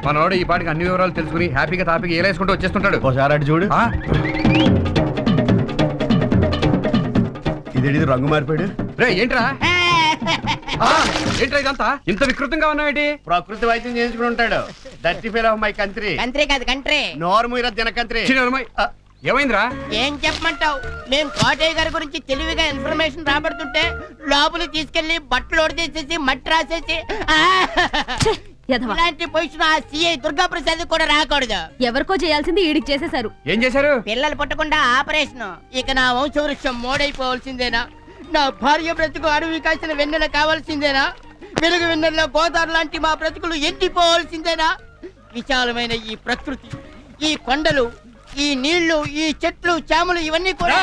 మనోడు ఈ పాటికి అన్ని వివరాలు తెలుసుకుని హ్యాపీగా తాపీగా ఏలేసుకుంటూ వచ్చేస్తుంటాడు. ఒకసారి అటు చూడు. ఇదేంటి రంగు మారిపోయాడు? రే ఏంట్రా ఏంట్రా ఇదంతా ఇంత వికృతంగా ఉన్నావేంటి? ప్రకృతి వైద్యం చేయించుకుని ఉంటాడు. Dirty fail of my country. Country కాదు కంట్రీ. నోరు మీర జన కంట్రీ. ఏమైందిరా? ఏం చెప్పమంటావు? మేము కోటయ్య గారి గురించి తెలివిగా ఇన్ఫర్మేషన్ రాబడుతుంటే లోపలికి తీసుకెళ్లి బట్టలు ఒడిచేసేసి మట్టి రాసేసి ఇలాంటి పొజిషన్ ఆ సిఐ దుర్గా ప్రసాద్ కూడా రాకూడదు. ఎవరికో చేయాల్సింది ఈడికి చేసేశారు. ఏం చేశారు? పిల్లలు పుట్టకుండా ఆపరేషన్. ఇక నా వంశవృక్షం మోడైపోవాల్సిందేనా? నా భార్య బ్రతుకు అడవి కాసిన వెన్నెల కావాల్సిందేనా? వెలుగు వెన్నెల్లో గోదావరి లాంటి మా బ్రతుకులు ఎండిపోవాల్సిందేనా? విశాలమైన ఈ ప్రకృతి, ఈ కొండలు, ఈ నీళ్లు, ఈ చెట్లు, చేమలు ఇవన్నీ కూడా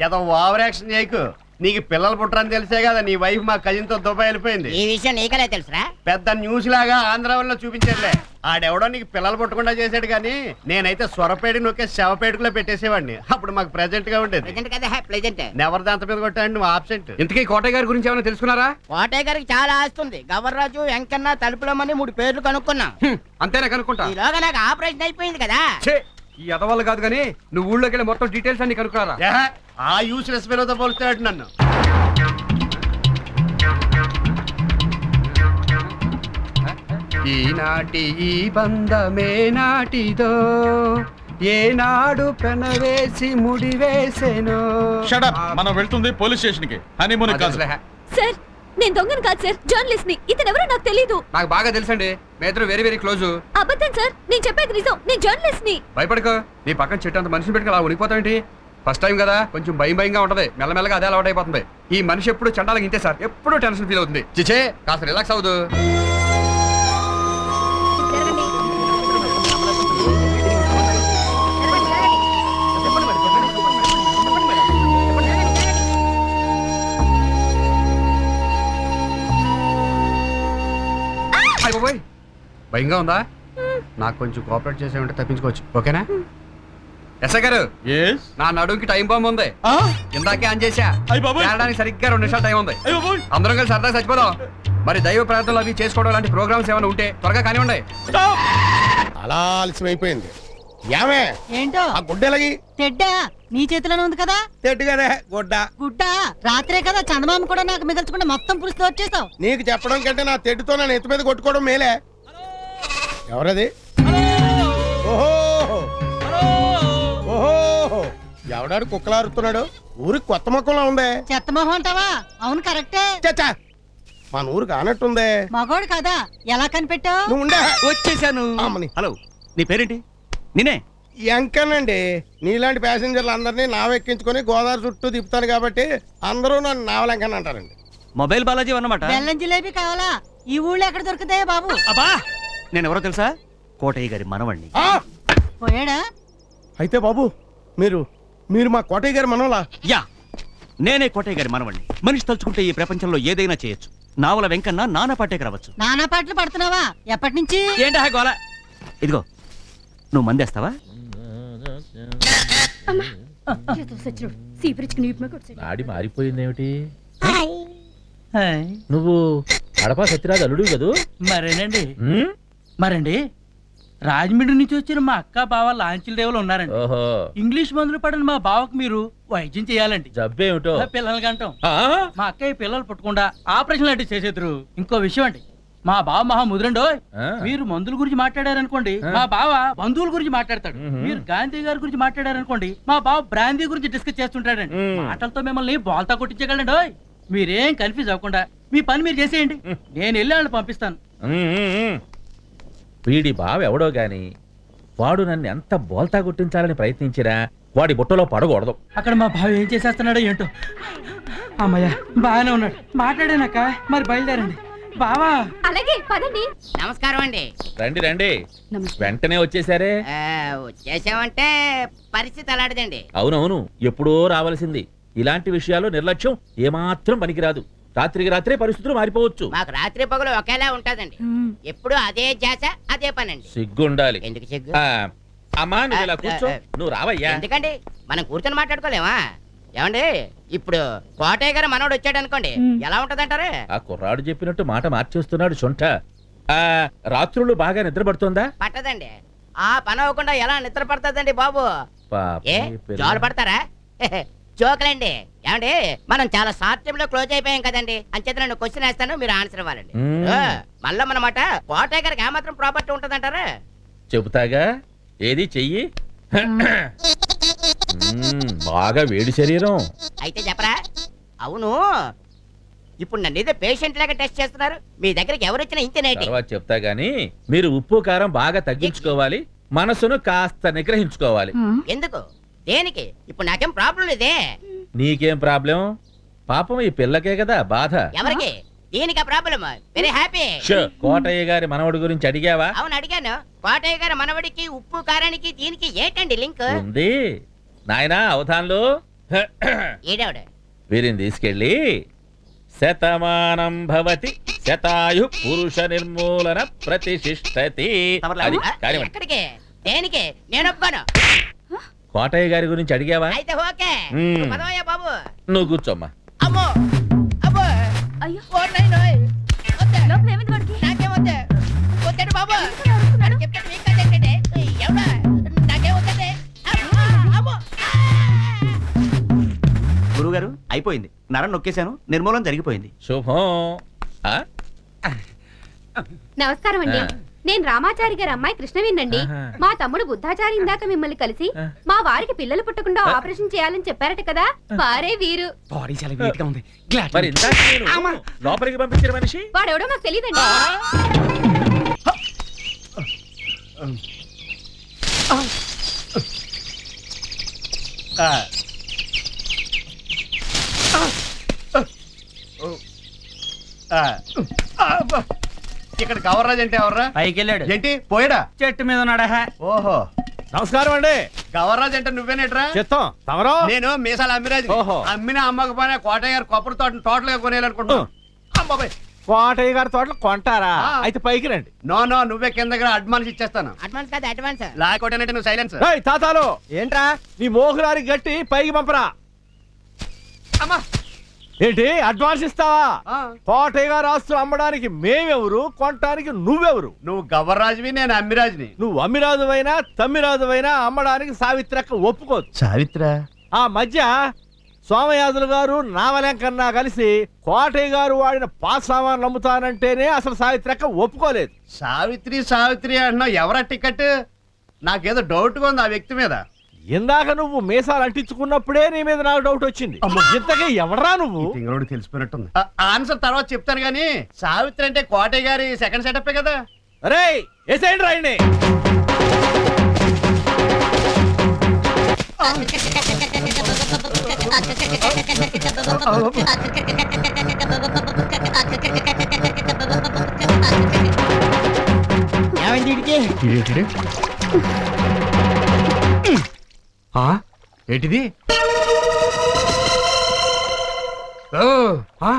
ఏదో ఓవర్ యాక్షన్ చేయకు. నీకు పిల్లలు పుట్టరని తెలిసే కదా నీ వైఫ్ మా కజిన్ తో దుబాయ్ వెళ్ళిపోయింది. ఈ విషయం నీకలే తెలుసురా? పెద్ద న్యూస్ లాగా ఆంధ్ర వల్ల చూపించారులే. ఆడెవడో నీకు పిల్లలు పుట్టకుండా చేశాడు కానీ నేనైతే సొరపేడి నొక్కే శవపేటకులో పెట్టేసేవాడిని. అప్పుడు మాకు ప్రెజెంట్ గా ఉండేది. నెవర్ దాంత మీద కొట్టాడు నువ్వు ఆబ్సెంట్. ఇంతకీ కోటయ్య గారి గురించి ఏమైనా తెలుసుకున్నారా? కోటయ్య గారికి చాలా ఆస్తుంది. గవర్రాజు, వెంకన్న, తలుపులమని 3 పేర్లు కనుక్కున్నాం. అంతేనా కనుక్కుంటా? ఈలోగా నాకు ఆపరేషన్ అయిపోయింది కదా. ఈ అదవాళ్ళు కాదు కానీ నువ్వు ఊళ్ళోకి వెళ్ళి మొత్తం డీటెయిల్స్ అన్ని కనుక్కున్నారా? ఆ యూస్లెస్ ఫెలోతో పోలుస్తాడు నన్ను. ఈనాటి ఈ బంధమే నాటిదో ఏనాడు పెనవేసి ముడివేసెనో. Shut up. మనం వెళ్తుంది పోలీస్ స్టేషన్ కి, హనీమూన్ కాదు. సార్ నేను దొంగను కాదు సార్, జర్నలిస్ట్ ని. ఇతను ఎవరో నాకు తెలీదు. నాకు బాగా తెలుసండి, మేమిద్దరు వెరీ వెరీ క్లోజ్. అబద్ధం సార్, నేను చెప్పేది నిజం. నేను జర్నలిస్ట్ ని. భయపడకో, నీ పక్కన చెట్టు అంత మనిషిని పెట్టుకు అలా ఉనిపోతావేంటి? ఫస్ట్ టైం కదా, కొంచెం భయంగా ఉంటది. మెల్లమెల్లగా అదే అలవాటు అయిపోతుంది. ఈ మనిషి ఎప్పుడు చండాలకి ఇంతే సార్, ఎప్పుడు టెన్షన్ ఫీల్ అవుతుంది. చిచే కాస్త రిలాక్స్ అవ్వదు. భయంగా ఉందా? నాకు కొంచెం కోఆపరేట్ చేసేమంటే తప్పించుకోవచ్చు. ఓకేనా? ఎస్ఐ గారు, నా నడుంకి టైం బాంబు ఉంది. ఇందాకే ఆన్ చేశా. తేడానికి సరిగ్గా 2 నిమిషాలు టైం ఉంది. అందరం కలిసి సరదాగా చచ్చిపోదాం. మరి దైవ ప్రార్థనలు అవి చేసుకోవడం లాంటి ప్రోగ్రామ్స్ ఏమైనా ఉంటే త్వరగా కానివ్వండి. అలా ఆలస్యమైపోయింది. ఏమే ఏంటో ఆ గుడ్డెలగి తెడ్డా నీ చేతిలోనే ఉంది కదా. తెడ్డుగానే గుడ్డ గుడ్డ రాత్రే కదా చందమామ కూడా నాకు మిగల్చకుండా మొత్తం పులుస్తూ వచ్చేసావు. నీకు చెప్పడం కంటే నా తెడ్డుతో నన్ను ఎత్తు మీద కొట్టుకోవడం మేలే. ఎవరది? ఓహో ఓహో, ఎవడాడు కుక్కలారుతున్నాడు? ఊరికి కొత్త మొక్కలా ఉందే. చెత్త మొహం అంటావా? అవును కరెక్టే. చచ్చా, మన ఊరు కానట్టుందే. మగోడు కదా, ఎలా కనిపెట్టావు? నువ్వు ఉండే. వచ్చేసాను. హలో, నీ పేరేంటి? నేనే ఎంకనండి. నీలాంటి ప్యాసింజర్లు అందరినీ నావెక్కించుకొని గోదావరి చుట్టూ తిప్పుతాను కాబట్టి అందరూ నన్ను నావలంకన్ అంటారండి. మొబైల్ బాలాజీ అన్నమాట. బెల్లం జిలేబీ కావాలా? ఈ ఊళ్ళో ఎక్కడ దొరుకుతాయా బాబు? అబ్బా, నేను ఎవరో తెలుసా? కోటయ్య గారి మనవణ్ణి. పోయాడా? అయితే బాబు మీరు మీరు మా కోటయ్య గారి మనవలా? యా, నేనే కోటయ్య గారి మనవణ్ణి. మనిషి తలుచుకుంటే ఈ ప్రపంచంలో ఏదైనా చేయొచ్చు. నావల వెంకన్న నానా పాటేకి రావచ్చు. నానా పాటలు పడుతున్నావా? ఎప్పటి నుంచి? ఏంటా గోల? ఇదిగో, నువ్వు మందేస్తావా? నాడి మారిపోయిందేమిటి? నువ్వు కడప సత్యరాజు అల్లుడు కదూ? మరేనండి. మరండి, రాజమండ్రి నుంచి వచ్చిన మా అక్క బావ లాంచీల దేవులు ఉన్నారండి. ఓహో, ఇంగ్లీష్ మందులు పడిన మా బావకు మీరు వైద్యం చేయాలండి. జబ్బేమిటో? పిల్లలకి అంటాం. మా అక్కయ్య పిల్లలు పుట్టకుండా ఆపరేషన్ లాంటివి చేసేద్దరు. ఇంకో విషయం అండి, మా బావ మహా ముదురండో. మీరు మందుల గురించి మాట్లాడారనుకోండి, మా బావ బంధువుల గురించి మాట్లాడతాడు. మీరు గాంధీ గారి గురించి మాట్లాడారనుకోండి, మా బావ బ్రాందీ గురించి డిస్కస్ చేస్తుంటాడండి. మాటలతో మిమ్మల్ని బోల్తా కొట్టించగలండి. మీరేం కన్ఫ్యూజ్ అవ్వకుండా మీ పని మీరు చేసేయండి. నేను వెళ్ళి వాళ్ళని పంపిస్తాను. వీడి బావ ఎవడో గాని వాడు నన్ను ఎంత బోల్తా గుర్తించాలని ప్రయత్నించినా వాడి బుట్టలో పడకూడదు. అక్కడ మా బావ ఏం చేసేస్తున్నాడో ఏంటో. అమ్మయ్య, బాగానే ఉన్నాడు. మాట్లాడానక్క, మరి బయలుదేరండి. బావా అలాగే పదండి. నమస్కారం అండి. రండి రండి, వెంటనే వచ్చేసారే. వచ్చేసామంటే పరిస్థితి అలాంటిదండి. అవునవును, ఎప్పుడో రావాల్సింది. ఇలాంటి విషయాలు నిర్లక్ష్యం ఏమాత్రం పనికిరాదు. రాత్రికి రాత్రే పరిస్థితులు మారిపోవచ్చు. మాకు రాత్రి పగలు ఒకేలా ఉంటదండి. ఎప్పుడు అదే ధ్యాస, అదే పనండి. సిగ్గుండాలి. ఎందుకు సిగ్గు? అమ్మా నువ్వు ఇలా కూర్చో. నువ్వు రావయ్యా. ఎందుకండి, మనం కూర్చొని మాట్లాడుకోలేమా? ఏమండి, ఇప్పుడు కోటయ్య గారు మనోడు వచ్చాడు అనుకోండి, ఎలా ఉంటదంటారు? ఆ కుర్రాడు చెప్పినట్టు మాట మార్చేస్తున్నాడు. సొంట రాత్రులు బాగా నిద్ర పడుతుందా? పట్టదండి. ఆ పని అవ్వకుండా ఎలా నిద్ర పడుతుందండి బాబు? పాపం, ఏ ఈ పిల్ల. జోలు పడతారా? జోకులండి. ఏమండి మనం చాలా షార్ట్ టైం లో క్లోజ్ అయిపోయాం కదండి. అంచేత నేను క్వశ్చన్ వేస్తాను, మీరు ఆన్సర్ ఇవ్వాలండి. మళ్ళీ మనమాట కోటయ్య గారికి ఏమాత్రం ప్రాపర్టీ ఉంటదంటారా? చెబుతాగా, ఏది చెయ్యి. బాగా వేడి శరీరం. అయితే చెప్పరా? అవును, ఇప్పుడు నన్ను ఏదో పేషెంట్ లాగా టెస్ట్ చేస్తున్నారు. మీ దగ్గరికి ఎవరు వచ్చినా ఇంతేనేటి? తర్వాత చెప్తా గానీ మీరు ఉప్పు కారం బాగా తగ్గించుకోవాలి, మనసును కాస్త నిగ్రహించుకోవాలి. ఎందుకు? దేనికి? ఇప్పుడు నాకేం ప్రాబ్లం లేదే. నీకేం ప్రాబ్లం? పాపం ఈ పిల్లకే కదా బాధ. ఎవరికి? దీనికి ఆ problem. Very happy. So, Kotayya గారి మనవడి గురించి అడిగావా? అవును అడిగాను. కోటయ్య గారు మనవడికి ఉప్పు కారానికి దీనికి ఏంటండి లింక్? ఉంది నాయనా, అవధాన్లు. ఏడావిడ వీరిని తీసుకెళ్ళి శతమానం భవతి శతాయు పురుష నిర్మూలన ప్రతిష్ఠతి. అది కార్యమండి. ఎక్కడికి? దేనికి? నేను ఒప్పుకోను. కోటయ్య గారి గురించి అడిగావా? అయితే ఓకే. మ్మ్. పదవయ్యా బాబు. నువ్వు కూర్చోమ్మా. అమ్మో అబ్బో. అయ్యో. ఓ నాయనోయ్. వద్దే. లోపల ఏమైంది వాడికి? నాకేం వద్దే. వద్దండి బాబు. నేను చెప్తాను మీకు కదండి. ఎవడా? నాకేం వద్దండి. అమ్మో, అమ్మో. గురుగారు అయిపోయింది, నరం నొక్కేశాను, నిర్మూలన జరిగిపోయింది. శుభం. ఆ? నమస్కారం అండి. ఆ. నేను రామాచారి గారి అమ్మాయి కృష్ణవేనండి. ఆహా. మా తమ్ముడు బుద్ధాచారి ఇందాక మిమ్మల్ని కలిసి ఆ. మా వారికి పిల్లలు పుట్టకుండా ఆపరేషన్ చేయాలని చెప్పారట కదా, వారే వీరు. బాడీ చాలా వెయిట్ గా ఉంది. మరి ఇందాక నేను లోపలికి పంపించిన మనిషి వాడెవడో నాకు తెలియదండి. ఇక్కడ గవర్రాజ్ అంటే ఎవర్రా? పైకి వెళ్ళాడు. ఏంటి పోయాడా? చెట్టు మీద ఉన్నాడా? ఓహో, నమస్కారం అండి. గవర్రాజ్ అంటే నువ్వేనేట్రా? చిత్తం తమరో? నేను మీసాల అమ్మిరాజు. ఓహో. అమ్మిన అమ్మకపోయినా కోటయ్య గారు కొబ్బరి తోటను టోటల్ గా కొనేయాలనుకుంటున్నాను. అమ్మాయి కోటయ్య గారి తోటలు కొంటారా? ఆ. అయితే పైకి రండి. నో నో, నువ్వే కింద అడ్వాన్స్ ఇచ్చేస్తాను. అడ్వాన్స్ కాదు అడ్వాన్స్. లేకపోతే నువ్వు సైలెన్స్. ఏయ్ తాతాలు, ఏంట్రా నీ మోహులారి గట్టి పైకి పంపరా. అమ్మా. ఏంటి అడ్వాన్స్ ఇస్తావా? ఆ. కోటయ్య గారు ఆస్తులు అమ్మడానికి మేమెవరు, కొనడానికి నువ్వెవరు? నువ్వు గవర్రాజువి, నేను అమ్మిరాజుని. నువ్వు అమ్మిరాజువైనా తమ్మిరాజువైనా అమ్మడానికి సావిత్రక్క ఒప్పుకోదు. సావిత్ర? ఆ మధ్య సోమయాజులు గారు నావలెంకన్నా కలిసి కోటయ్య గారు వాడిన పాస్ సామాన్లు అమ్ముతానంటేనే అసలు సావిత్రక్క ఒప్పుకోలేదు. సావిత్రి సావిత్రి అంటున్నావు, ఎవరా టికెట్? నాకేదో డౌట్ గా ఉంది ఆ వ్యక్తి మీద. ఇందాక నువ్వు మీసాలు అంటించుకున్నప్పుడే నీ మీద నాకు డౌట్ వచ్చింది. ఇంతకీ ఎవడరా నువ్వు? తింగరోడు తెలిసిపోయినట్టుంది. ఆన్సర్ తర్వాత చెప్తాను గానీ, సావిత్రి అంటే కోటయ్య గారి సెకండ్ సెటప్ కదా. అరే ఏసేండి రాయండి. ఏమైంది వీడికి? ఏంటిది? ఓ, ఆ,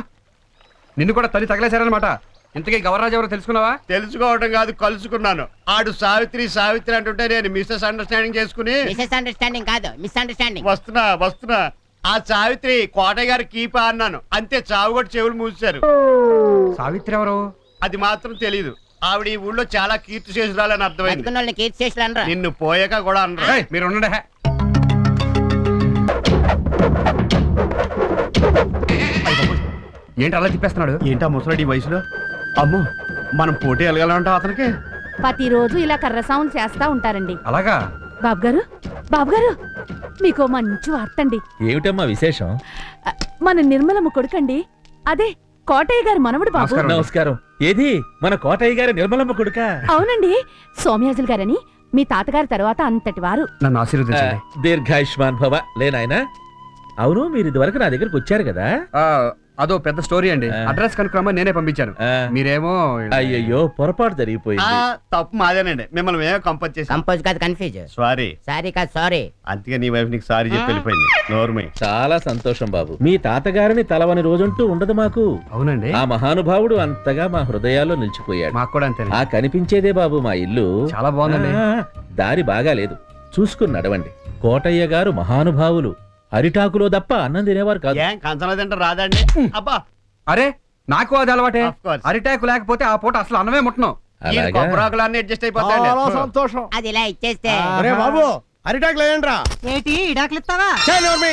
నిన్ను కూడా తల్లి తగలేశారనమాట. ఇంతకీ గవర్రాజు ఎవరో తెలుసుకున్నావా? తెలుసుకోవడం కాదు, కలుసుకున్నాను. ఆడు సావిత్రి సావిత్రి అంటుంటే నేను మిస్సెస్ అండర్స్టాండింగ్ చేసుకుని మిస్ అండర్స్టాండింగ్ కాదు, మిస్ అండర్స్టాండింగ్. వస్తున్నా. ఆ సావిత్రి కోటయ్య గారి కీపా అన్నాను, అంతే. చావు కూడా చెవులు మూసారు. సావిత్రి ఎవరు? అది మాత్రం తెలీదు. ఆవిడ ఈ ఊళ్ళో చాలా కీర్తి చేసురాలని అర్థమైంది. బతుకున్న వాళ్ళని కీర్తి చేసి అనరా? నిన్ను పోయాక కూడా అనరు. ఏయ్, మీరు ఉండండి. ఏంటి అలా తిప్పేస్తున్నాడు? ఏంటా ముసలాడు ఈ వయసులో? అమ్మో, మనం పోటీ వెళ్ళగలంటాం అతనికి. ప్రతిరోజు ఇలా కర్ర సౌండ్ చేస్తా ఉంటారండి. అలాగా? బాబు గారు మీకు మంచి వార్త అండి. ఏమిటమ్మా విశేషం? మన నిర్మలమ్మ కొడుకండి, అదే కోటయ్య గారి మనవడు బాబు. నమస్కారం. నమస్కారం. ఏది మన కోటయ్య గారి నిర్మలమ్మ కొడుక? అవునండి, సోమయాజులు గారని మీ తాతగారి తర్వాత అంతటి వారు. నన్ను ఆశీర్వదించండి. దీర్ఘాయుష్మాన్ భవ. లేనాయనా, అవును మీరు ఇదివరకు నా దగ్గరకు వచ్చారు కదా? అదో పెద్ద స్టోరీ అండి. ఆ. అడ్రస్ కనుక్రమని నేనే పంపించాను. మీరేమో అయ్యయ్యో, పొరపాటు జరిగిపోయింది. తప్పు మాదేనండి, మిమ్మల్ని ఏమో కంపోజ్ చేసి. కంపోజ్ కాదు, కన్ఫ్యూజ్. సారీ. సారీ కాదు, సారీ. అందుకే నీ వైఫ్ నీకు సారీ చెప్పి వెళ్ళిపోయింది. నోర్మై. చాలా సంతోషం బాబు. మీ తాతగారిని తలవని రోజంటూ ఉండదు మాకు. అవునండి, ఆ మహానుభావుడు అంతగా మా హృదయాల్లో నిలిచిపోయాడు. మాకు కూడా అంతే. ఆ కనిపించేదే బాబు మా ఇల్లు. చాలా బాగుందండి. దారి బాగా లేదు, చూసుకుని నడవండి. కోటయ్య గారు మహానుభావులు. అరిటాకులో తప్ప అన్నం తినేవారు కాదు. ఏం కంచంలో తింటే రాదండి? అబ్బా, అరే నాకు అది అలవాటే. Of course. అరిటాకు లేకపోతే ఆ పూట అసలు అన్నమే ముట్టను. ఈ అలాగా? కొబ్బరాకులు అన్ని అడ్జస్ట్ అయిపోతాయండి. చాలా సంతోషం. అది ఇలా ఇచ్చేస్తే అరే బాబు అరిటాకులు వేయండి రా. ఏటి ఇడాకులు ఇస్తావా? చేయండి, నోర్మి.